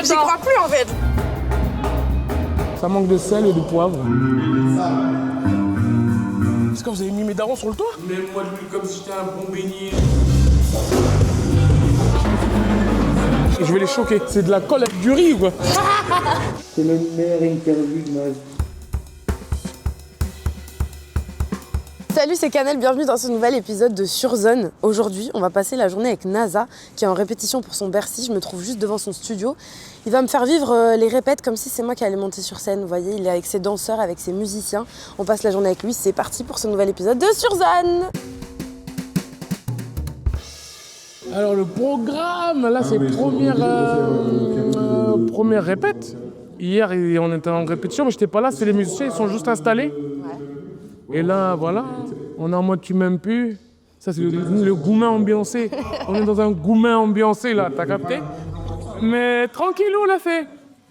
J'y crois plus en fait. Ça manque de sel et de poivre. Est-ce que vous avez mis mes darons sur le toit? Même moi de l'huile comme si j'étais un bon beignet. Je vais les choquer. C'est de la colle avec du riz ou quoi? C'est la meilleure interview de ma vie. Salut, c'est Canel, bienvenue dans ce nouvel épisode de Surzone. Aujourd'hui, on va passer la journée avec NASA, qui est en répétition pour son Bercy. Je me trouve juste devant son studio. Il va me faire vivre les répètes comme si c'est moi qui allais monter sur scène. Vous voyez, il est avec ses danseurs, avec ses musiciens. On passe la journée avec lui. C'est parti pour ce nouvel épisode de Surzone. Alors le programme, là c'est première répète. Hier on était en répétition, mais j'étais pas là, c'est les musiciens, ils sont juste installés. Et là voilà, on est en mode tu m'aimes plus. Ça c'est le goumin ambiancé. On est dans un goumin ambiancé là, t'as capté? Mais tranquillou là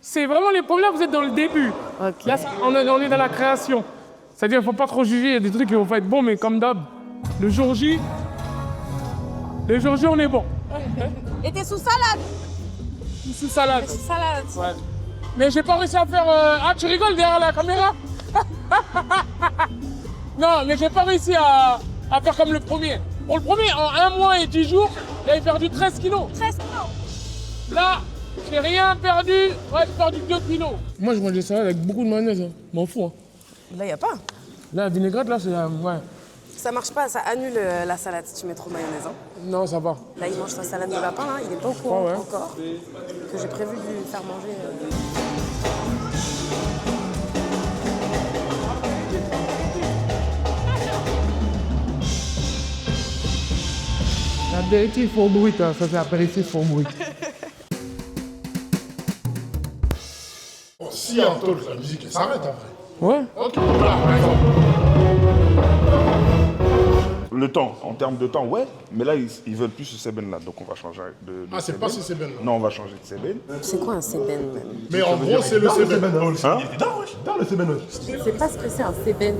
c'est vraiment les premières, vous êtes dans le début. Okay. Là on est dans la création. C'est-à-dire il faut pas trop juger, il y a des trucs qui vont pas être bons, mais comme d'hab, le jour J, on est bon. Et t'es sous salade. Sous salade. Sous salade. Ouais. Mais j'ai pas réussi à faire... Ah, tu rigoles derrière la caméra? Non, mais j'ai pas réussi à faire comme le premier. Pour le premier, en 1 mois et 10 jours, j'avais perdu 13 kilos. 13 kilos. Là, j'ai rien perdu. Ouais, j'ai perdu 2 kilos. Moi, je mange des salades avec beaucoup de mayonnaise. Hein. M'en fous. Hein. Là, y a pas. Là, la vinaigrette, là, c'est... ouais. Ça marche pas, ça annule la salade si tu mets trop de mayonnaise. Hein. Non, ça va. Là, il mange sa salade de lapin, là. Il est pas au courant Ouais. encore que j'ai prévu de lui faire manger. L'apéritif pour bruit, hein. Ça c'est apéritif pour bruit. Si il y a un talk, la musique elle s'arrête après. Ouais. Ok, voilà, par exemple. Le temps, en termes de temps, ouais, mais là, ils veulent plus ce sébène là, donc on va changer de Ah, c'est pas ce sébène là. Non, on va changer de sébène. C'est quoi un sébène même? Mais en gros, c'est le sébène. Hein? Dans le sébène. Je sais pas ce que c'est un sébène.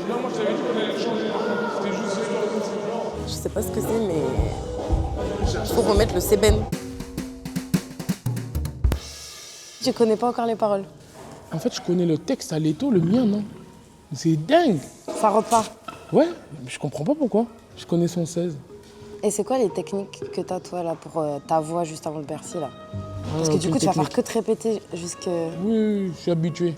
Non, moi je t'avais dit qu'on allait changer. C'était juste Je sais pas ce que c'est, mais il faut remettre le sébène. Je connais pas encore les paroles. En fait, je connais le texte à l'étau, le mien, non. C'est dingue. Ça repart. Ouais, je comprends pas pourquoi. Je connais son 16. Et c'est quoi les techniques que t'as toi là pour ta voix juste avant le Bercy là? Parce que du coup tu vas faire que te répéter jusque... Oui, je suis habitué.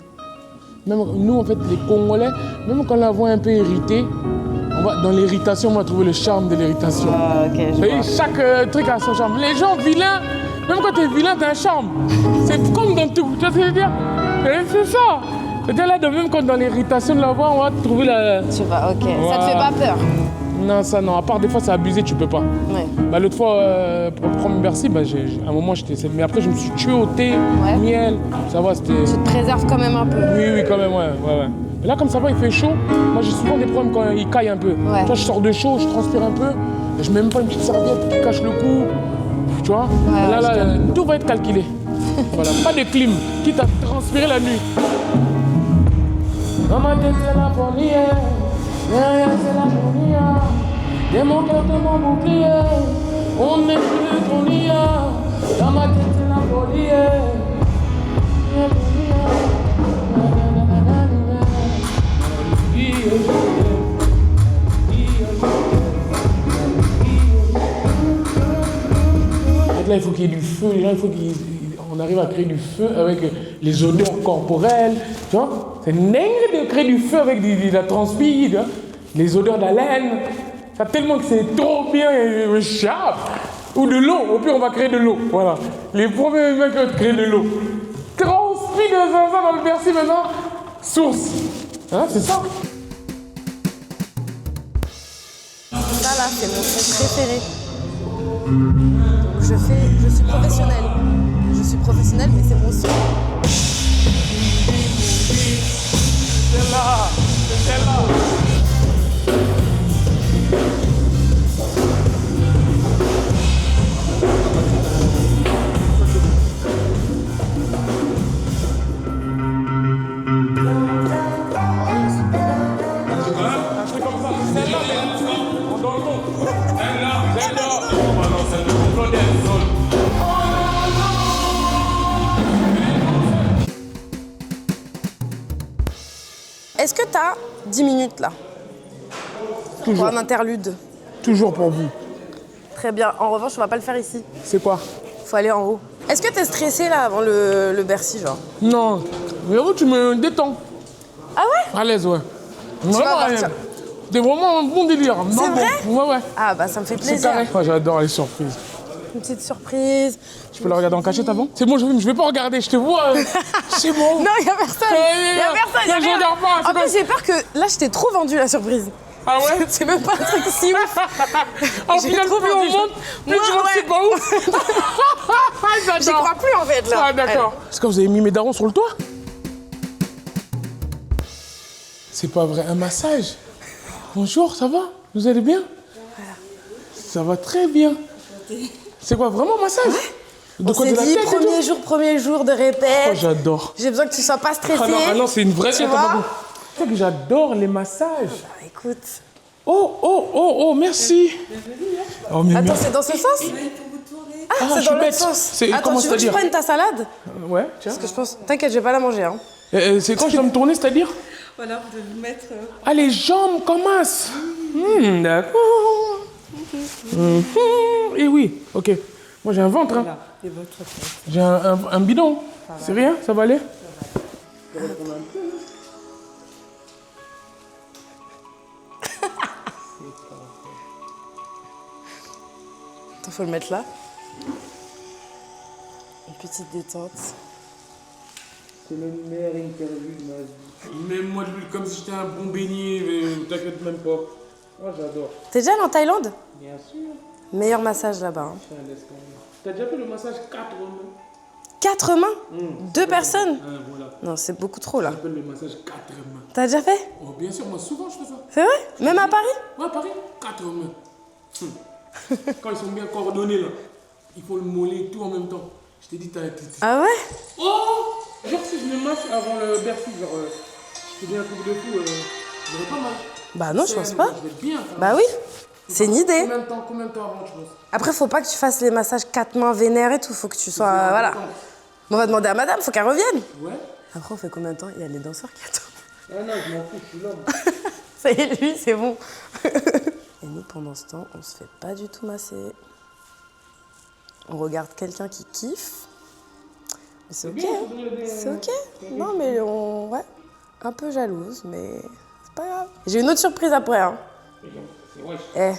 Même nous, en fait, les Congolais, même quand la voix est un peu irritée, dans l'irritation, on va trouver le charme de l'irritation. Ah, ok, je vois. Chaque truc a son charme. Les gens vilains, même quand t'es vilain, t'as un charme. C'est comme dans tout, tu vois ce que je veux dire? Et c'est ça. C'est-à-dire là, même quand dans l'irritation de la voix, on va trouver la... Je sais pas, ok. Ça te Voilà. fait pas peur? Non, ça non. À part des fois, c'est abusé, tu peux pas. Ouais. Bah, l'autre fois, pour le premier Bercy, à un moment, j'étais... Mais après, je me suis tué au thé, Ouais. miel. Ça va, c'était... Tu te préserves quand même un peu. Oui, quand même, ouais. Mais là, comme ça va, il fait chaud. Moi, j'ai souvent des problèmes quand il caille un peu. Ouais. Tu vois, je sors de chaud, je transpire un peu. Je mets même pas une petite serviette qui cache le cou. Tu vois? Ouais, Là, tout va être calculé. Voilà, pas de clim, quitte à transpirer la nuit. Dans ma tête, c'est la folie, derrière, c'est la folie. Des mon cœur, de mon bouclier, on n'est plus qu'on y a. Dans ma tête, c'est la folie, là, il faut qu'il y ait du feu, les gens, il faut qu'on arrive à créer du feu avec les odeurs corporelles, tu vois. C'est dingue de créer du feu avec de la transpi, tu vois. Les odeurs d'haleine, ça tellement que c'est trop bien, et chape. Ou de l'eau, au pire on va créer de l'eau, voilà. Les premiers mecs qui vont créer de l'eau. Transpi de zinzin dans le Bercy maintenant, source. Hein, c'est ça. Ça là, c'est mon son préféré. Je suis professionnelle. Je suis professionnelle, mais c'est mon son. C'est là, c'est là. Un truc comme ça, celle-là, dans le monde. Celle-là. Oh, bah non, celle-là. Est-ce que t'as 10 minutes là Toujours. pour un interlude? Toujours pour vous. Très bien. En revanche, on va pas le faire ici. C'est quoi? Faut aller en haut. Est-ce que t'es stressé là avant le Bercy, genre? Non. Mais tu me détends. Ah ouais? À l'aise, ouais. vas voir, tiens. T'es vraiment un bon délire. C'est vrai? Ouais. Ah bah ça me fait C'est plaisir. carré. Moi, j'adore les surprises. Une petite surprise. Tu peux la regarder en cachette avant? C'est bon, je vais pas regarder, je te vois. C'est bon. Non, y a personne. Y a personne. Non, je regarde pas. En plus, j'ai peur que là, je t'ai trop vendu la surprise. Ah ouais? C'est même pas un truc si ouf. Au J'ai final, trop plus on vendu. monte, plus Ouais, je vois que ouais. c'est pas ouf. J'y J'adore. crois plus en fait là. Ah d'accord. Est-ce que vous avez mis mes darons sur le toit? C'est pas vrai, un massage. Bonjour, ça va? Vous allez bien? Ça va très bien. C'est quoi, vraiment un massage? De On quoi, s'est de la dit, tête et premier jour de tout? Oh, répète. j'adore. J'ai besoin que tu sois pas stressé. Ah non, c'est une vraie Tu tête. vois? Tu sais que j'adore les massages. Écoute. Oh, merci. Oh, mais Attends, merci. c'est dans ce sens? Ah, je c'est suis dans l'autre bête. sens. C'est- Attends, comment tu veux que je c'est-à-dire? prenne ta salade? Ouais, tiens. Parce que je pense. T'inquiète, je vais pas la manger. Hein. C'est quand je dois me tourner, c'est-à-dire? Voilà, vous devez mettre. Ah, les jambes commencent. D'accord. Et oui, ok. Moi, j'ai un ventre. Hein. Et votre tête. J'ai un bidon. C'est rien, ça va aller? Attends, faut le mettre là. Une petite détente. C'est la meilleure interview de ma vie. Même moi de l'huile comme si j'étais un bon beignet, t'inquiète même pas. Moi j'adore. T'es déjà allé en Thaïlande? Bien sûr. Meilleur massage là-bas. Hein. T'as déjà fait le massage 4 mains? 4 mains? 2 personnes? Voilà. Non, c'est beaucoup trop là. Ça s'appelle le massage 4 mains. T'as déjà fait? Oh, bien sûr, moi souvent je fais ça. C'est vrai? Même à Paris? Ouais, Paris, 4 mains. Quand ils sont bien coordonnés là, il faut le mollet et tout en même temps. Je t'ai dit, t'as. Ah ouais? Oh! Genre si je me masse avant le Bercy, genre, je te dis un truc de fou, j'aurais pas mal. Bah non, je pense pas. Je vais être bien. Enfin, Bah oui, c'est une idée. Combien de temps avant, tu penses? Après, faut pas que tu fasses les massages 4 mains vénères et tout. Faut que tu sois. Voilà. On va demander à madame, faut qu'elle revienne. Ouais. Après, on fait combien de temps? Il y a les danseurs qui attendent. Ah non, je m'en fous, je suis là. Ça y est, lui, c'est bon. Et nous, pendant ce temps, on se fait pas du tout masser. On regarde quelqu'un qui kiffe. Mais c'est ok, hein. C'est ok. Non, mais on. Ouais. Un peu jalouse, mais c'est pas grave. J'ai une autre surprise après, hein. Ouais. Eh,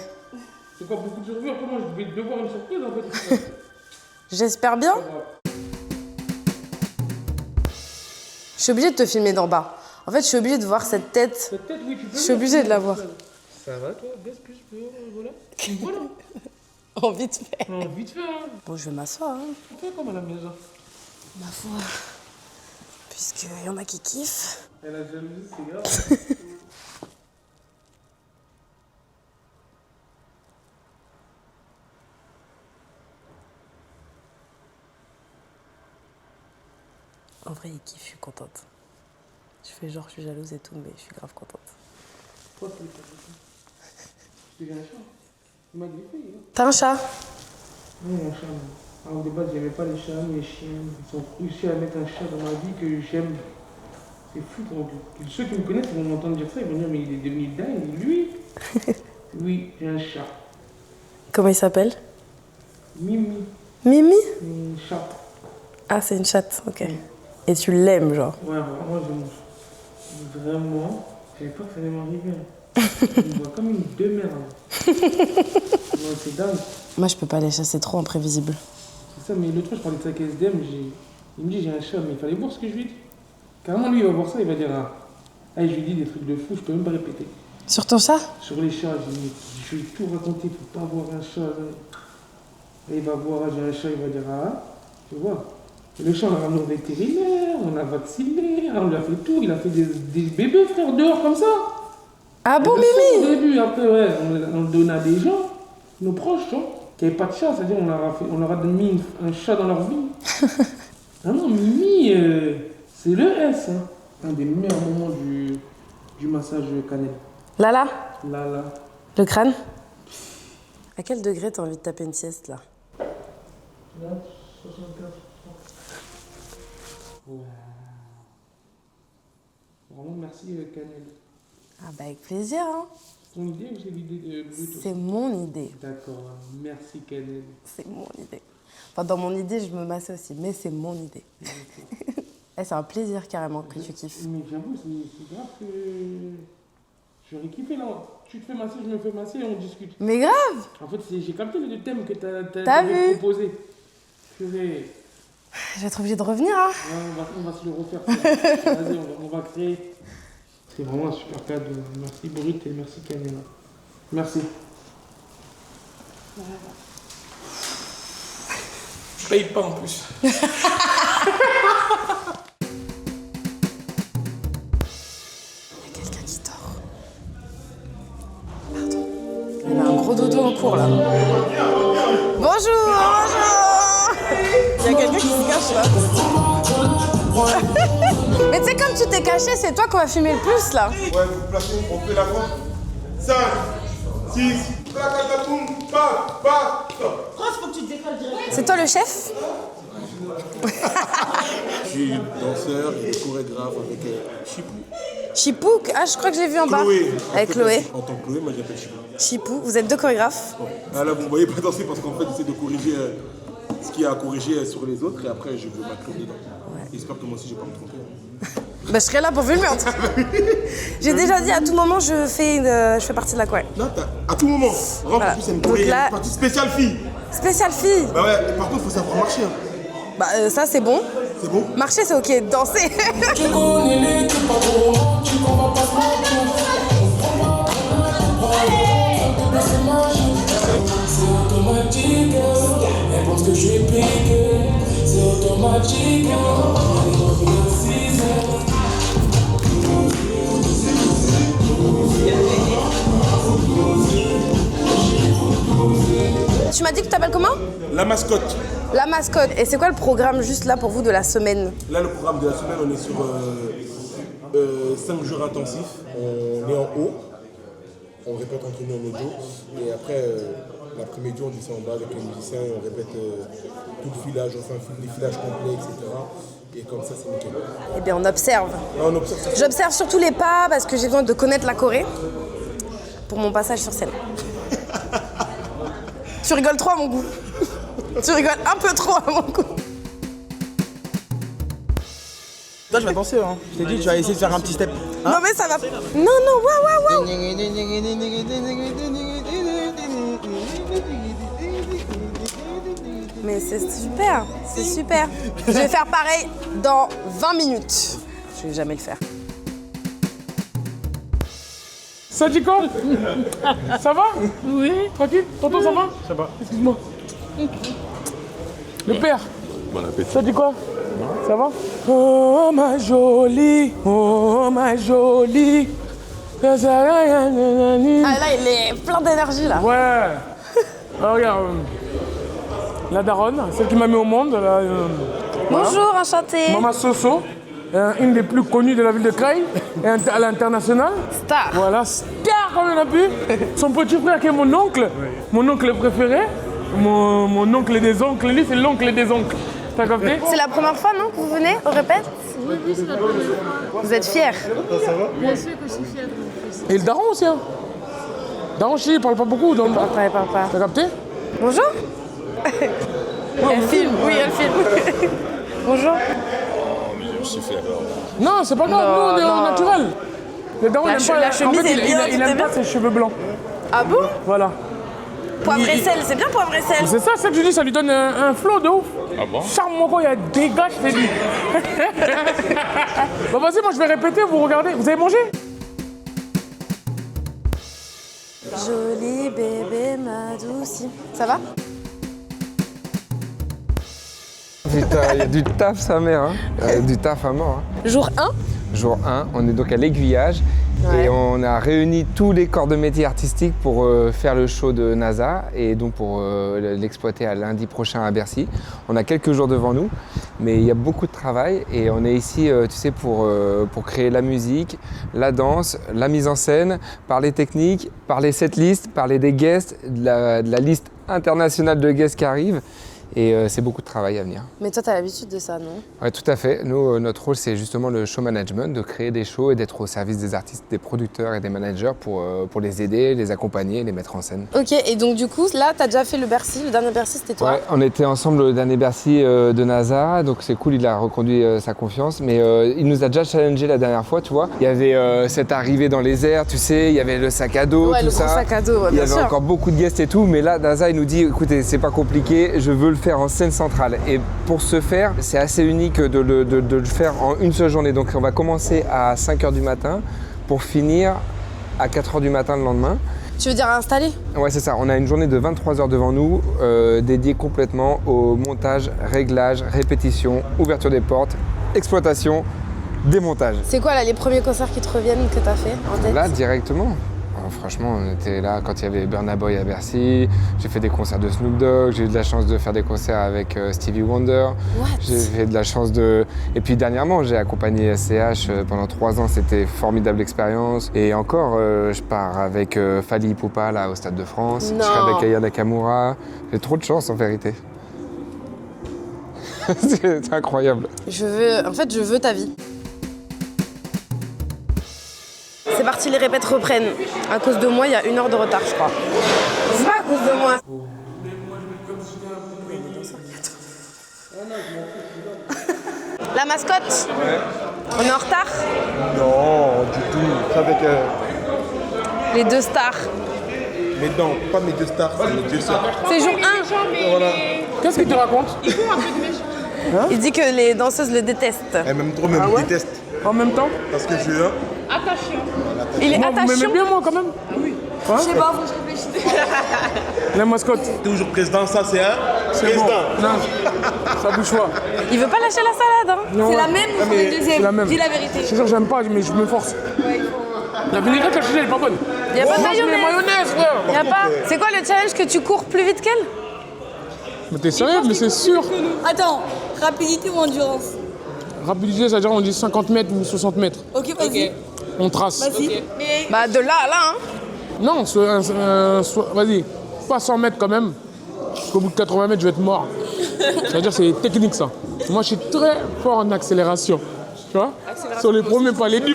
C'est quoi, beaucoup de surprises? Comment je vais devoir une surprise en fait? j'espère bien. Je suis obligée de te filmer d'en bas. En fait, je suis obligée de voir cette tête. Cette tête, oui, tu peux. Je suis obligée de la voir. Ça va toi? Baisse plus, voilà. Voilà. En vite fait. Non, vite fait, hein. Bon, je vais m'asseoir, hein. On fait comme à la maison. Ma foi. Puisqu'il y en a qui kiffent. Et la jalousie, c'est grave. En vrai, il kiffe, je suis contente. Je fais genre, je suis jalouse et tout, mais je suis grave contente. Quoi, plus tard? Je te dis un chat. Il m'a griffé, hein. T'as un chat? Oui, un chat. Alors, au départ, j'aimais pas les chats, mais les chiens. Ils ont réussi à mettre un chat dans ma vie que j'aime. C'est fou. Ceux qui me connaissent, ils vont m'entendre dire ça, ils vont dire, mais il est devenu dingue, lui. Oui, j'ai un chat. Comment il s'appelle? Mimi, Mimi? un chat. Ah, c'est une chatte, ok. Et tu l'aimes, genre? Ouais, vraiment, j'aime. Vraiment, j'avais peur que ça allait m'arriver. Je me vois comme une demeure. Ouais, c'est dingue. Moi, je peux pas les chats, c'est trop imprévisible. C'est ça, mais l'autre fois, je parlais de ça avec SDM, il me dit, j'ai un chat, mais il fallait voir ce que je lui dis. Carrément, lui, il va voir ça, il va dire, ah, je lui dis des trucs de fou, je peux même pas répéter. Sur ton chat? Sur les chats, je vais tout raconter, faut pas avoir un chat. Et il va voir, j'ai un chat, il va dire, ah, tu vois. Et le chat, on l'a ramené au vétérinaire, on l'a vacciné, on lui a fait tout, il a fait des bébés, frère, dehors, comme ça. Ah bon, Et au Mimi? début, après, ouais, on le donnait à des gens, nos proches, tu vois, qui n'avaient pas de chat, c'est-à-dire on leur a mis un chat dans leur vie. Ah non, Mimi, c'est le S, hein. Un des meilleurs moments du massage cannelle. Lala? Là. Le crâne? À quel degré t'as envie de taper une sieste, là? Là, 75. Wow. Vraiment, merci Canel. Ah bah avec plaisir, hein. C'est ton idée ou c'est l'idée de Bruto? C'est mon idée. D'accord, merci Canel. C'est mon idée. Enfin, dans mon idée, je me masse aussi, mais c'est mon idée. Eh, c'est un plaisir carrément que tu kiffes. Mais j'avoue, c'est grave que j'aurais kiffé là. Tu te fais masser, je me fais masser et on discute. Mais grave! En fait, j'ai capté le thème que T'as t'avais vu? proposé. Purée. Je vais être obligée de revenir, hein. Ouais, on va se le refaire. Vas-y, on va créer. C'est vraiment un super cadeau. Merci Brut et merci Canela. Merci. Je paye pas en plus. Il y a quelqu'un qui dort. Pardon. Il a un gros dodo en cours là. Bonjour, bonjour. Il y a quelqu'un qui se cache là. Mais tu sais, comme tu t'es caché, c'est toi qu'on va fumer le plus là. Ouais, vous placez, on fait la fin. 5, 6, C'est toi le chef? Je suis danseur et chorégraphe avec Chipou. Chipou? Ah, je crois que je l'ai vu en bas. Chloé. Avec Chloé. En tant que Chloé, moi j'appelle Chipou. Chipou, vous êtes deux chorégraphes? Ah là, vous ne voyez pas danser parce qu'en fait, j'essaie de corriger ce qu'il y a à corriger sur les autres et après, je veux m'inclure dedans. J'espère que moi aussi, je ne vais pas me tromper. Bah, je serai là pour filmer en tout cas. J'ai déjà dit à tout moment, je fais partie de la choré. Non, à tout moment. Vraiment, Voilà. en plus, c'est une Donc là- partie spéciale fille. Spéciale fille. Bah ouais, par contre, il faut savoir marcher. Hein. Bah, ça c'est bon. C'est bon? Marcher c'est ok, danser. Tu m'as dit que tu t'appelles comment? La mascotte. La mascotte. Et c'est quoi le programme juste là pour vous de la semaine? Là, le programme de la semaine, on est sur 5 jours intensifs. On est en haut. On répète entre nous en audio. Et après, l'après-midi, on descend en bas avec les musiciens. On répète tout le filage. On fait un défilage complet, etc. Et comme ça, c'est nickel. Eh bien, on observe. Là, on observe ça. J'observe surtout les pas parce que j'ai besoin de connaître la Corée pour mon passage sur scène. Tu rigoles trop à mon goût. Tu rigoles un peu trop à mon goût. Toi, je vais danser, hein. Je t'ai dit, tu vas essayer de faire un petit step. Non mais ça va. Non, non, waouh, waouh, waouh. Mais c'est super, c'est super. Je vais faire pareil dans 20 minutes. Je vais jamais le faire. Ça dit quoi? Ça va? Oui. Tranquille? Tonton, ça va? Ça va. Excuse-moi. Le père. Bon appétit. Ça dit quoi? Ça va? Oh ma jolie, oh ma jolie. Ah là, il est plein d'énergie là. Ouais. Ah, regarde. La daronne, celle qui m'a mis au monde. Voilà. Bonjour, enchantée. Maman Soso, une des plus connues de la ville de Creil, à l'international. Star. Voilà, star comme on a pu. Son petit frère qui est mon oncle préféré. Mon oncle des oncles, lui c'est l'oncle des oncles. T'as capté? C'est la première fois, non, que vous venez au répète? Oui, c'est la première fois. Vous êtes fiers? Bien sûr que je suis fière de mon fils. Et le daron aussi, hein. Daron, il parle pas beaucoup, donc. Papa, papa. T'as capté? Bonjour. Elle filme, oui, elle filme. Bonjour. Non, c'est pas grave, nous on est non. au naturel. Le daron, La il aime pas, la chemise en fait, est bien, il tout aime est pas bien. ses cheveux blancs. Ah bon? Voilà. Poivre et sel, c'est bien poivre et sel. C'est ça que je dis, ça lui donne un flow de ouf. Ah bon? Charme, mon gars, il y a des gars, je t'ai dit. Bon, vas-y, moi je vais répéter, vous regardez. Vous avez mangé? Joli bébé, ma douce. Ça va? Putain, il y a du taf sa mère, hein. Du taf à mort. Hein. Jour 1. Jour 1, on est donc à l'aiguillage et on a réuni tous les corps de métier artistiques pour faire le show de NASA et donc pour l'exploiter à lundi prochain à Bercy. On a quelques jours devant nous, mais il y a beaucoup de travail et on est ici, tu sais, pour créer la musique, la danse, la mise en scène, parler technique, parler setlist, parler des guests, de la liste internationale de guests qui arrivent. Et c'est beaucoup de travail à venir. Mais toi, t'as l'habitude de ça, non? Oui, tout à fait. Nous, notre rôle, c'est justement le show management, de créer des shows et d'être au service des artistes, des producteurs et des managers pour les aider, les accompagner, les mettre en scène. Ok, et donc du coup, là, t'as déjà fait le Bercy, le dernier Bercy, c'était toi? Ouais, on était ensemble au dernier Bercy de NASA, donc c'est cool, il a reconduit sa confiance, mais il nous a déjà challengé la dernière fois, tu vois. Il y avait cette arrivée dans les airs, tu sais, il y avait le sac à dos, ouais, tout le ça. gros sac à dos, ouais, il y bien avait sûr. encore beaucoup de guests et tout, mais là, NASA, il nous dit, écoutez, c'est pas compliqué, je veux le faire en scène centrale. Et pour ce faire, c'est assez unique de le faire en une seule journée. Donc on va commencer à 5h du matin pour finir à 4h du matin le lendemain. Tu veux dire installer? Ouais, c'est ça. On a une journée de 23 heures devant nous, dédiée complètement au montage, réglage, répétition, ouverture des portes, exploitation, démontage. C'est quoi là les premiers concerts qui te reviennent que t'as fait en tête? Là, directement. Franchement, on était là quand il y avait Burna Boy à Bercy. J'ai fait des concerts de Snoop Dogg. J'ai eu de la chance de faire des concerts avec Stevie Wonder. J'ai fait de la chance de... Et puis dernièrement, j'ai accompagné SCH pendant 3 ans. C'était une formidable expérience. Et encore, je pars avec Fally Ipupa là, au Stade de France. Non. Je serai avec Aya Nakamura. J'ai trop de chance en vérité. C'est incroyable. Je veux ta vie. C'est parti, les répètes reprennent. À cause de moi, il y a 1 heure de retard, je crois. C'est pas à cause de moi. La mascotte? On est en retard? Non, du tout. C'est avec Les 2 stars. mes dents, pas mes 2 stars, c'est mes 2 sœurs. C'est jour 1. Voilà. Qu'est-ce qu'il te raconte? Il dit que les danseuses le détestent. Elle m'aime trop, mais elle me déteste. En même temps? Parce que je suis là. Il est Moi, vous attachant. m'aimez bien, moi, quand même? Oui. Je sais pas, faut que je réfléchisse. La mascotte. Toujours président, ça c'est un C'est président. bon. Non, ça bouge pas. Il veut pas lâcher la salade, hein. Non, C'est ouais. la même ou c'est la C'est deuxième? la même. Dis la vérité. Je te jure, j'aime pas, mais je me force. La vinaigrette, la changée, elle est pas bonne. Y a pas de Mange mes mayonnaise. mayonnaise, frère. Y a pas. C'est quoi le challenge que tu cours plus vite qu'elle? Mais t'es sérieux, mais c'est sûr. Attends, rapidité ou endurance? Rapidité, c'est-à-dire on dit 50 mètres ou 60 mètres. Ok, vas-y. On trace. Vas-y. Bah de là à là, hein. Non, vas-y, pas 100 mètres quand même. Parce qu'au bout de 80 mètres, je vais être mort. C'est-à-dire c'est technique ça. Moi, je suis très fort en accélération. Tu vois? Sur les premiers pas, les 10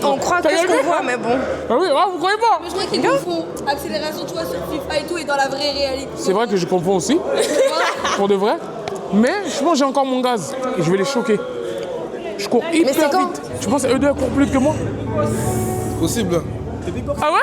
On croit que ce qu'on voit, mais bon. Ah oui, vous croyez pas? Je crois qu'ils confondent accélération, tu vois, sur FIFA et tout, et dans la vraie réalité. C'est vrai que je confonds aussi, pour de vrai. Mais je pense que j'ai encore mon gaz et je vais les choquer. Je cours hyper c'est quand? vite. Tu penses que eux deux courent plus vite que moi? Possible. Ah ouais?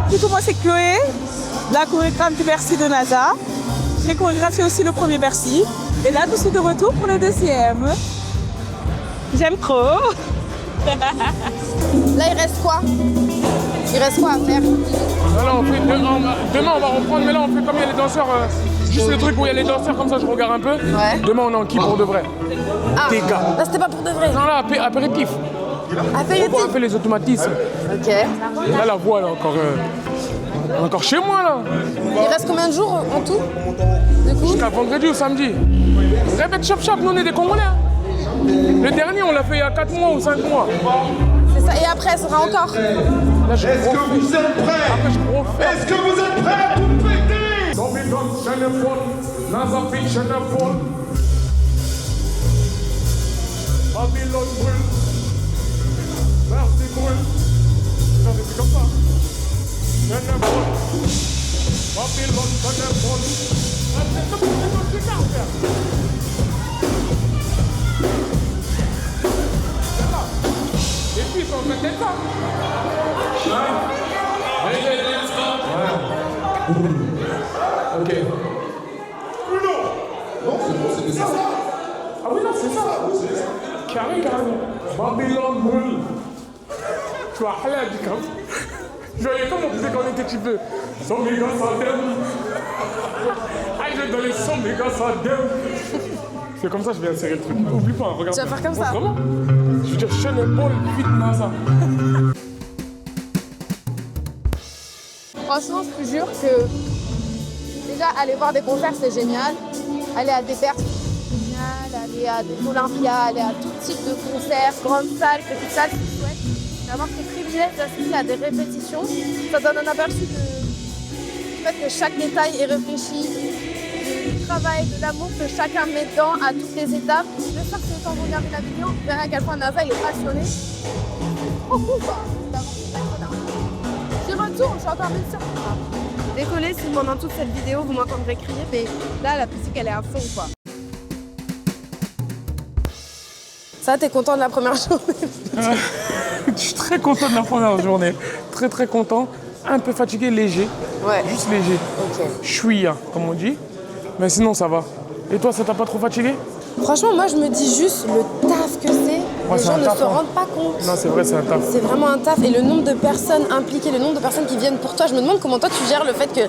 Du coup, moi, c'est Chloé, la chorégraphe du Bercy de NASA. J'ai chorégraphié aussi le premier Bercy. Et là, nous sommes de retour pour le 2e. J'aime trop. Là, il reste quoi? Il reste quoi à faire? Là, demain, on va reprendre, mais là, on fait comme il y a les danseurs. Juste le truc où il y a les danseurs, comme ça, je regarde un peu. Ouais. Demain, on est en qui pour de vrai? Ah, Des gars. là, c'était pas pour de vrai. Non, là, apéritif. Apéritif. On fait les automatismes. Ok. Là, la voix, là, encore chez moi, là. Il reste combien de jours en tout? Du coup? Jusqu'à vendredi ou samedi. Répète chop chop, nous, on est des Congolais. Hein. Le dernier, on l'a fait il y a 4 mois ou 5 mois. C'est ça. Et après, ça sera encore? Là, je Est-ce que vous êtes prêts? Après, je refais. Est-ce que vous êtes prêts à tout péter? Babylone brûle. Merci brûle. Non, mais c'est comme ça. Babylone, c'est ça, frère. Les filles sont en train d'être ça. Ok. Ah oui, non, c'est ça. Carrément. Babylone brûle. Tu vois, là, du camp. Je voyais comme on faisait quand on était petit peu. 100 mégas sadem. Ah, je vais dans les 100 mégas sadem. C'est comme ça que je vais insérer le truc. Oublie pas, regarde. Tu vas faire comme ça? Comment? Je veux dire, Chanel Paul, vite NASA. Franchement, je te jure que déjà, aller voir des concerts, c'est génial. Aller à des Bercy, c'est génial. Aller à des Olympias, aller à tout type de concerts, grandes salles, petites salles, c'est chouette. D'avoir ce privilège d'assister à des répétitions, ça donne un aperçu du fait que chaque détail est réfléchi, du travail, de l'amour que chacun met dedans à toutes les étapes. J'espère que quand vous regardez la vidéo, vous verrez à quel point Nasa il est passionné. Oh, quoi. Je retourne, je suis encore bien sûre. Désolée si pendant toute cette vidéo vous m'entendrez crier, mais là la musique elle est à fond quoi. Ça, t'es content de la première journée? Je suis très content de la première journée. Très très content. Un peu fatigué, léger. Ouais. Juste léger. Ok. Chouïa, comme on dit. Mais sinon ça va. Et toi, ça t'a pas trop fatigué? Franchement, moi je me dis juste le taf que c'est. Ouais, Les c'est gens un ne taf, se hein. rendent pas compte. Non, c'est vrai, c'est un taf. C'est vraiment un taf. Et le nombre de personnes impliquées, le nombre de personnes qui viennent pour toi, je me demande comment toi tu gères le fait que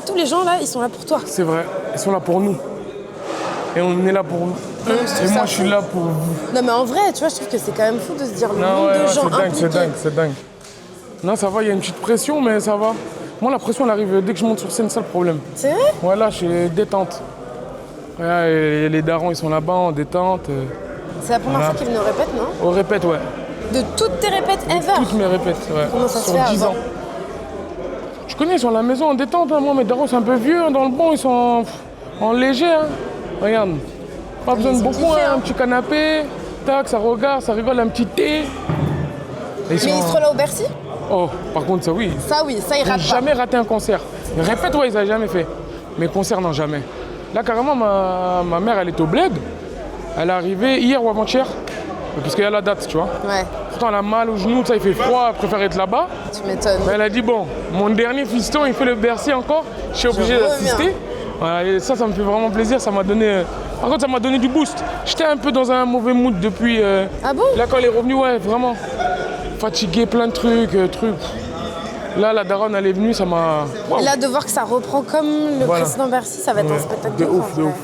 tous les gens là, ils sont là pour toi. C'est vrai, ils sont là pour nous. Et on est là pour eux. Et moi, je suis là pour vous. Non mais en vrai, tu vois, je trouve que c'est quand même fou de se dire le Non, nombre ouais, de ouais, gens c'est dingue. impliqués. Non, ça va, il y a une petite pression, mais ça va. Moi, la pression, elle arrive dès que je monte sur scène, c'est le problème. C'est vrai? Ouais, là, je suis détente. Ouais, et les darons, ils sont là-bas en détente. C'est la première Voilà. fois qu'ils nous répètent, non? On répète, ouais. De toutes tes répètes ever? Toutes mes répètes, ouais. Comment ça se sur fait 10 avant? ans. Je connais, ils sont à la maison en détente. Hein. Moi, mes darons, c'est un peu vieux. Hein. Dans le bon, ils sont en léger. Hein. Regarde. Pas besoin de ils ont beaucoup. kiffé, Hein. hein. Un petit canapé. Tac, ça regarde, ça rigole, un petit thé. Et Mais ils seront là au Bercy? Oh, par contre, ça oui. Ça oui, ça ils Ils n'ont ratent pas. jamais raté un concert. Répète, ouais, ils n'avaient jamais fait. Mais concert, non, jamais. Là, carrément, ma mère, elle est au bled. Elle est arrivée hier ou avant-hier. Parce qu'il y a la date, tu vois. Ouais, Pourtant, elle a mal au genou, ça, il fait froid, elle préfère être là-bas. tu m'étonnes. Mais elle a dit, bon, mon dernier fiston, il fait le Bercy encore. Je suis obligé reviens. d'assister. Voilà, et ça me fait vraiment plaisir. Ça m'a donné... Par contre, ça m'a donné du boost. J'étais un peu dans un mauvais mood depuis... Ah bon? Là, quand elle est revenue, ouais, vraiment. Fatigué, plein de trucs. Là, la daronne, elle est venue, ça m'a... Waouh. Et là, de voir que ça reprend comme le Voilà. précédent Bercy, ça va être un Ouais, spectacle de de ouf, de en vrai. ouf.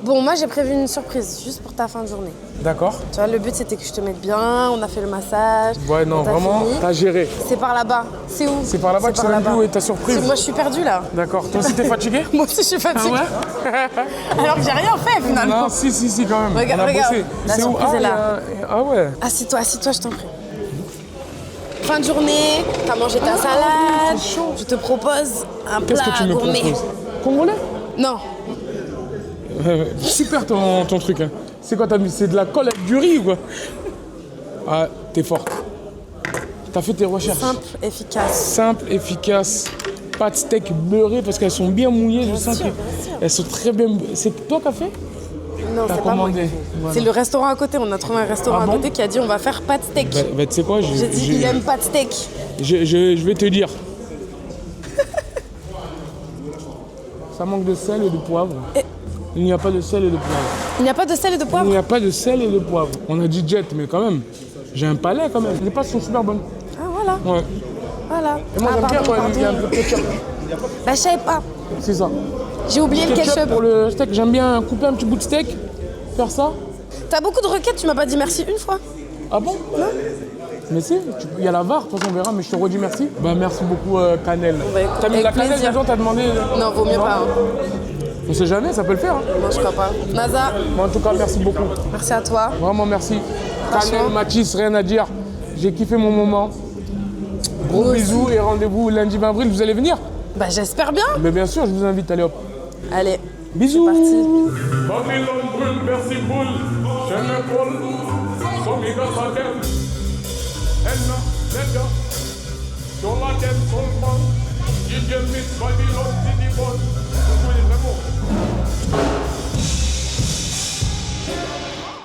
Bon, moi j'ai prévu une surprise juste pour ta fin de journée. D'accord. Tu vois, le but c'était que je te mette bien, on a fait le massage. Ouais, non, on t'a vraiment, fini. t'as géré. C'est par là-bas. C'est où? C'est par là-bas que tu sais même plus où est ta surprise. Moi je suis perdue là. D'accord. Toi aussi, t'es fatigué? Moi aussi je suis fatiguée. Alors que j'ai rien fait finalement. Non, si, quand même. Regarde, on a regarde. bossé. La C'est où? surprise est là. Ah ouais. Assis-toi, je t'en prie. Fin de journée, t'as mangé ta salade. c'est chaud. Je te propose un Qu'est-ce plat que tu me gourmet. proposes? Congolais? Non, Super ton truc. Hein. C'est quoi, t'as mis? C'est de la colle avec du riz ou quoi? Ah, t'es forte. T'as fait tes recherches. simple, efficace. Simple, efficace. Pas de steak beurré parce qu'elles sont bien mouillées. Je sens sûr, qu'elles sont très bien. C'est toi qui as fait? Non, T'as c'est pas moi. commandé. Voilà. C'est le restaurant à côté. On a trouvé un restaurant Ah à bon côté qui a dit on va faire pas de steak. Bah, tu sais quoi? J'ai dit il aime pas de steak. Je vais te dire. Ça manque de sel et de poivre. Il n'y a pas de sel et de poivre. Il n'y a pas de sel et de Il poivre? n'y a pas de sel et de poivre. On a dit jet, mais quand même, j'ai un palais quand même. Les pâtes sont super bonnes. Ah voilà, Ouais. voilà. Et moi, Ah, j'aime bien pardon, quand il y a un pardon. peu de ketchup. Bah je savais pas. C'est ça. J'ai oublié le Ketchup ketchup. pour le steak. J'aime bien couper un petit bout de steak, faire ça. T'as beaucoup de requêtes, tu m'as pas dit merci une fois. Ah bon? Non. Mais si, il y a la VAR, de toute façon on verra, mais je te redis merci. Bah merci beaucoup Cannelle. Bah, écoute, T'as mis de la avec cannelle plaisir. dedans, t'as demandé? Non, vaut mieux pas. Hein. On sait jamais, ça peut le faire. Hein. Non, je crois pas. Nasa, Mais en tout cas, merci beaucoup. merci à toi. Vraiment merci. Franchement. Cannelle, Mathis, rien à dire. J'ai kiffé mon moment. Gros Nous bisous et rendez-vous lundi 20 avril. Vous allez venir? Bah j'espère bien. Mais bien sûr, je vous invite, allez hop. Allez, Bisous. c'est parti. Babylone brûle, Bercy boule, je m'épaule, Somiga Sadem, Enna, Lega, sur la dance, on prend, Babylone, City Ball, vous voulez l'amour.